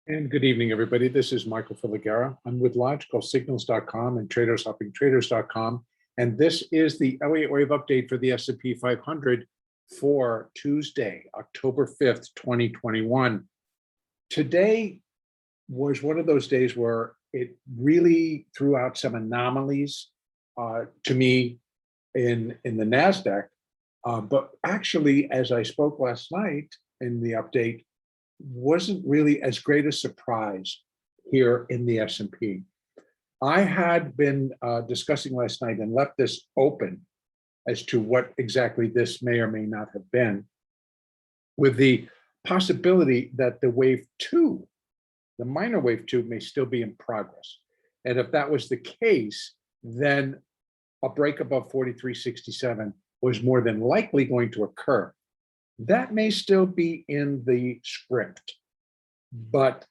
And good evening, everybody. This is Michael Filighera. I'm with logicalsignals.com and tradershoppingtraders.com. And this is the Elliott wave update for the S&P 500 for Tuesday, October 5th, 2021. Today was one of those days where it really threw out some anomalies to me in the NASDAQ. But actually, as I spoke last night in the update, wasn't really as great a surprise here in the S&P. I had been discussing last night and left this open as to what exactly this may or may not have been, with the possibility that the wave two, the minor wave two, may still be in progress. And if that was the case, then a break above 43.67 was more than likely going to occur. That may still be in the script, but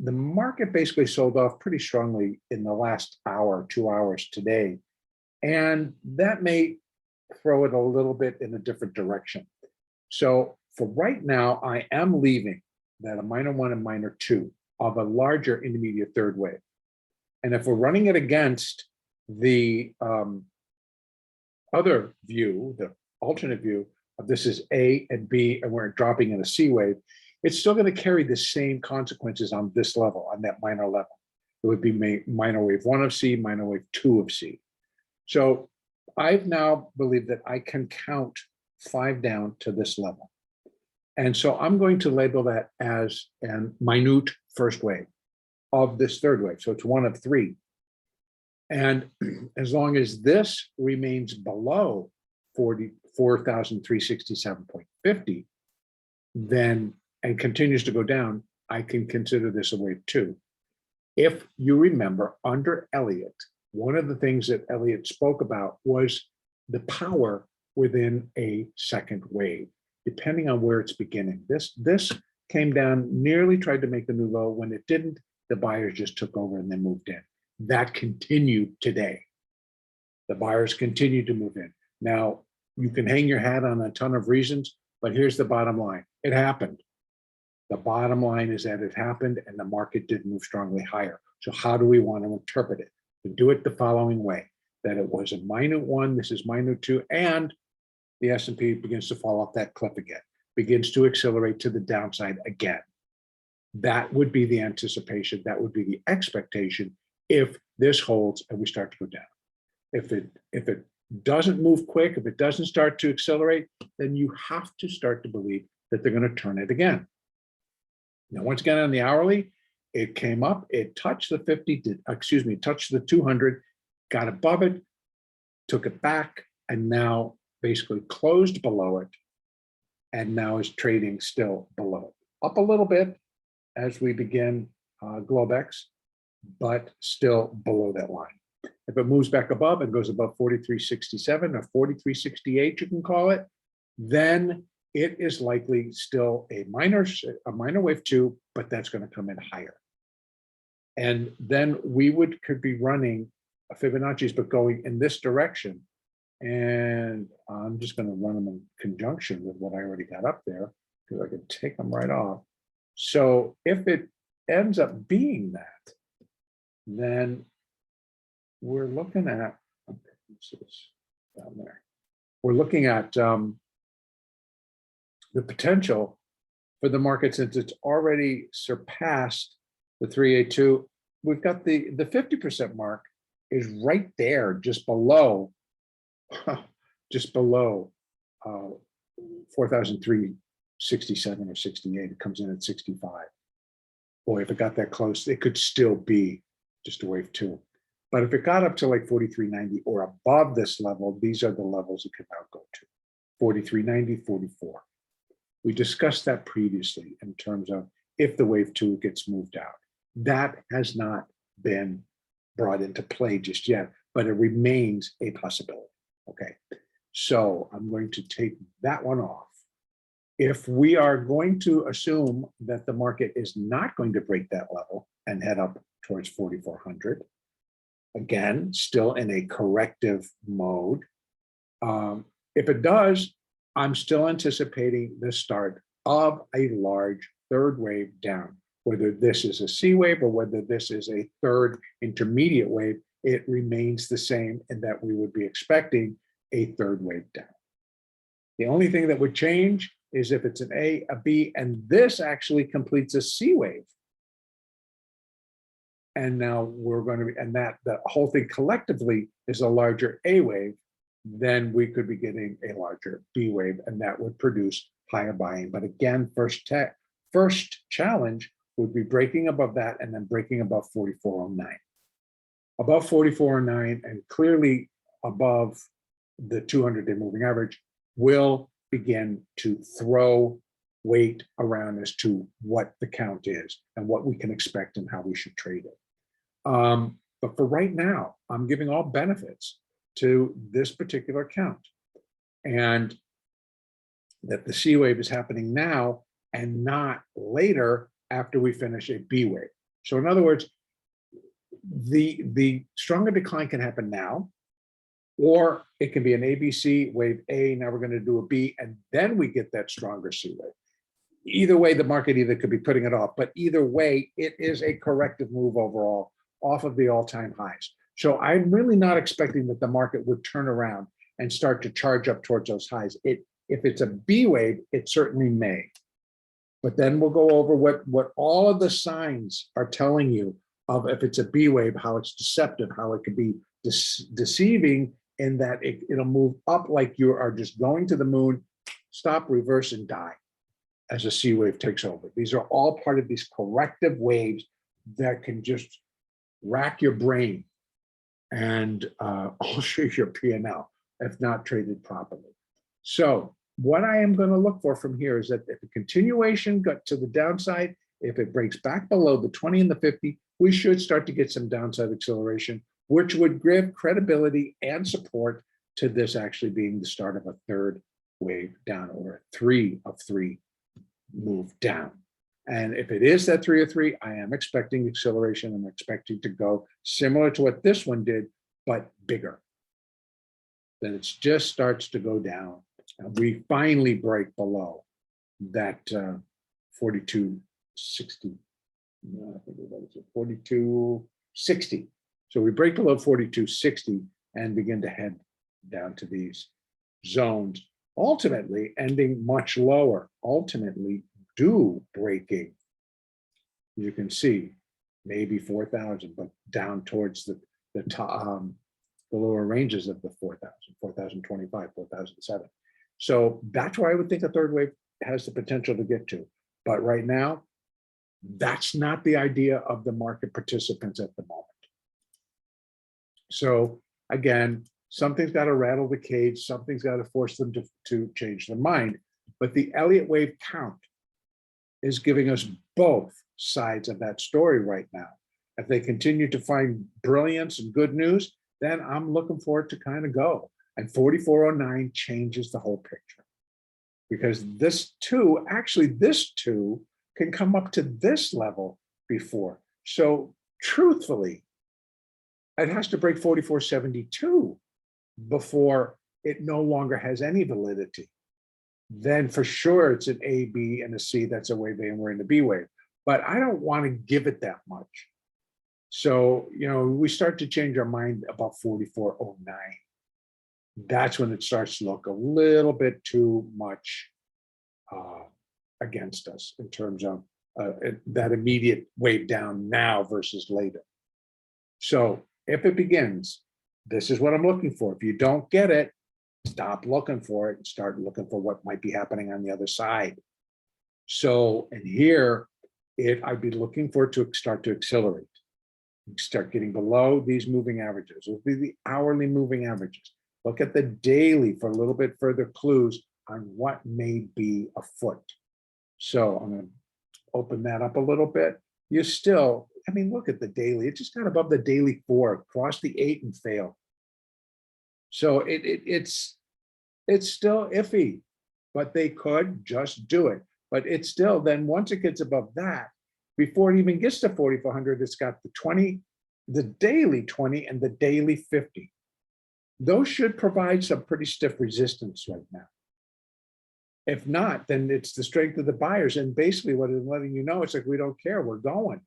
the market basically sold off pretty strongly in the last hour, 2 hours today. And that may throw it a little bit in a different direction. So for right now, I am leaving that a minor one and minor two of a larger intermediate third wave. And if we're running it against the other view, the alternate view, this is A and B, and we're dropping in a C wave, it's still going to carry the same consequences on this level, on that minor level. It would be minor wave one of C, minor wave two of C. So I've now believed that I can count 5 down to this level. And so I'm going to label that as a minute first wave of this third wave. So it's one of 3. And as long as this remains below 4,367.50, then, and continues to go down, I can consider this a wave 2. If you remember, under Elliott, one of the things that Elliott spoke about was the power within a second wave, depending on where it's beginning. This came down, nearly tried to make the new low. When it didn't, the buyers just took over and then moved in. That continued today. The buyers continued to move in. Now, you can hang your hat on a ton of reasons, but here's the bottom line. It happened. The bottom line is that it happened and the market did move strongly higher. So how do we want to interpret it? We do it the following way, that it was a minor 1, this is minor 2, and the S&P begins to fall off that cliff again, begins to accelerate to the downside again. That would be the anticipation, that would be the expectation if this holds and we start to go down. If it doesn't move quick, if it doesn't start to accelerate, then you have to start to believe that they're going to turn it again. Now, once again, on the hourly, it came up, it touched the 50, touched the 200, got above it, took it back, and now basically closed below it, and now is trading still below. Up a little bit as we begin Globex, but still below that line. If it moves back above and goes above 43.67 or 43.68, you can call it, then it is likely still a minor wave 2, but that's going to come in higher. And then we could be running a Fibonacci's, but going in this direction. And I'm just going to run them in conjunction with what I already got up there, because I can take them right off. So if it ends up being that, then we're looking at, down there. We're looking at the potential for the market, since it's already surpassed the 382. We've got the 50% mark is right there, just below 4,367 or 68. It comes in at 65. Boy, if it got that close, it could still be just a wave 2. But if it got up to like 43.90 or above this level, these are the levels it could now go to. 43.90, 44. We discussed that previously in terms of if the wave 2 gets moved out. That has not been brought into play just yet, but it remains a possibility. Okay, so I'm going to take that one off. If we are going to assume that the market is not going to break that level and head up towards 4,400, again, still in a corrective mode. If it does, I'm still anticipating the start of a large third wave down. whether this is a C wave or whether this is a third intermediate wave, it remains the same in that we would be expecting a third wave down. The only thing that would change is if it's an A, a B, and this actually completes a C wave. And now we're going to be, and that the whole thing collectively is a larger A wave, then we could be getting a larger B wave, and that would produce higher buying. But again, first challenge would be breaking above that and then breaking above 4409. Above 4409 and clearly above the 200-day moving average will begin to throw weight around as to what the count is and what we can expect and how we should trade it. But for right now, I'm giving all benefits to this particular count, and that the C wave is happening now and not later after we finish a B wave. So in other words, the stronger decline can happen now, or it can be an ABC, wave A, now we're going to do a B, and then we get that stronger C wave. Either way, the market either could be putting it off, but either way, it is a corrective move overall off of the all-time highs. So I'm really not expecting that the market would turn around and start to charge up towards those highs. If it's a B wave, it certainly may. But then we'll go over what all of the signs are telling you of if it's a B wave, how it's deceptive, how it could be deceiving in that it'll move up like you are just going to the moon, stop, reverse, and die as a C wave takes over. These are all part of these corrective waves that can just rack your brain and alter your P&L if not traded properly. So what I am going to look for from here is that if a continuation got to the downside, if it breaks back below the 20 and the 50, we should start to get some downside acceleration, which would give credibility and support to this actually being the start of a third wave down, or a 3 of 3 move down. And if it is that 3 of 3, I am expecting acceleration. I'm expecting to go similar to what this one did, but bigger. Then it just starts to go down. And we finally break below that 4260. No, I think it was 4260. So we break below 4260 and begin to head down to these zones, ultimately ending much lower, ultimately breaking. You can see maybe 4,000, but down towards the top, the lower ranges of the 4,000, 4,025, 4,007. So that's where I would think a third wave has the potential to get to. But right now, that's not the idea of the market participants at the moment. So again, something's got to rattle the cage, something's got to force them to change their mind. But the Elliott wave count is giving us both sides of that story right now. If they continue to find brilliance and good news, then I'm looking for it to kind of go. And 4409 changes the whole picture. Because this two can come up to this level before. So truthfully, it has to break 4472 before it no longer has any validity. Then for sure it's an A, B, and a C. That's a wave A, and we're in the B wave. But I don't want to give it that much. So, we start to change our mind about 4409. That's when it starts to look a little bit too much against us in terms of that immediate wave down now versus later. So if it begins, this is what I'm looking for. If you don't get it, stop looking for it and start looking for what might be happening on the other side. So, and here, I'd be looking for it to start to accelerate. Start getting below these moving averages. It will be the hourly moving averages. Look at the daily for a little bit further clues on what may be afoot. So I'm going to open that up a little bit. You still, look at the daily. It just got above the daily 4, crossed the 8 and failed. So it's still iffy, but they could just do it. But it's still, then once it gets above that, before it even gets to 4,400, it's got the 20, the daily 20 and the daily 50. Those should provide some pretty stiff resistance right now. If not, then it's the strength of the buyers. And basically what it's letting you know, it's like, we don't care, we're going.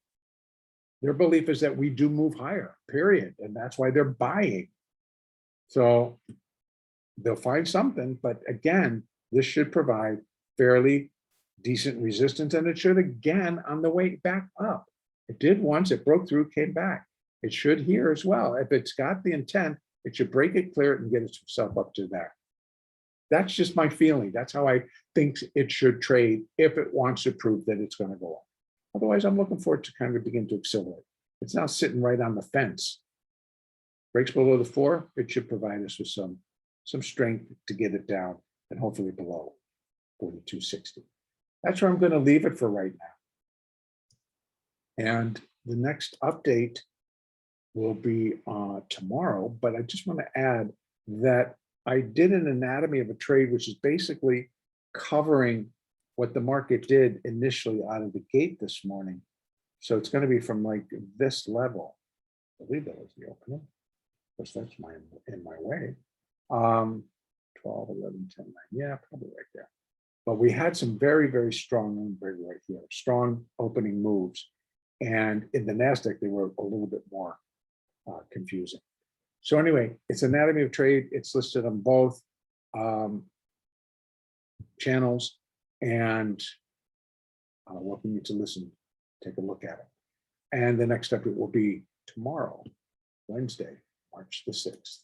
Their belief is that we do move higher, period. And that's why they're buying. So they'll find something, but again, this should provide fairly decent resistance, and it should again on the way back up. It did once, it broke through, came back. It should here as well. If it's got the intent, it should break it, clear it, and get itself up to there. That's just my feeling. That's how I think it should trade if it wants to prove that it's going to go up. Otherwise, I'm looking for it to kind of begin to accelerate. It's now sitting right on the fence. Breaks below the 4, it should provide us with some strength to get it down and hopefully below 42.60. That's where I'm going to leave it for right now. And the next update will be tomorrow, but I just want to add that I did an anatomy of a trade, which is basically covering what the market did initially out of the gate this morning. So it's going to be from like this level. I believe that was the opening. Of course, that's in my way. 12, 11, 10, 9. Yeah, probably right there. But we had some very, very strong, right here, strong opening moves. And in the NASDAQ, they were a little bit more confusing. So anyway, it's anatomy of trade. It's listed on both channels, and welcome you to listen, take a look at it. And the next update will be tomorrow, Wednesday, March the 6th.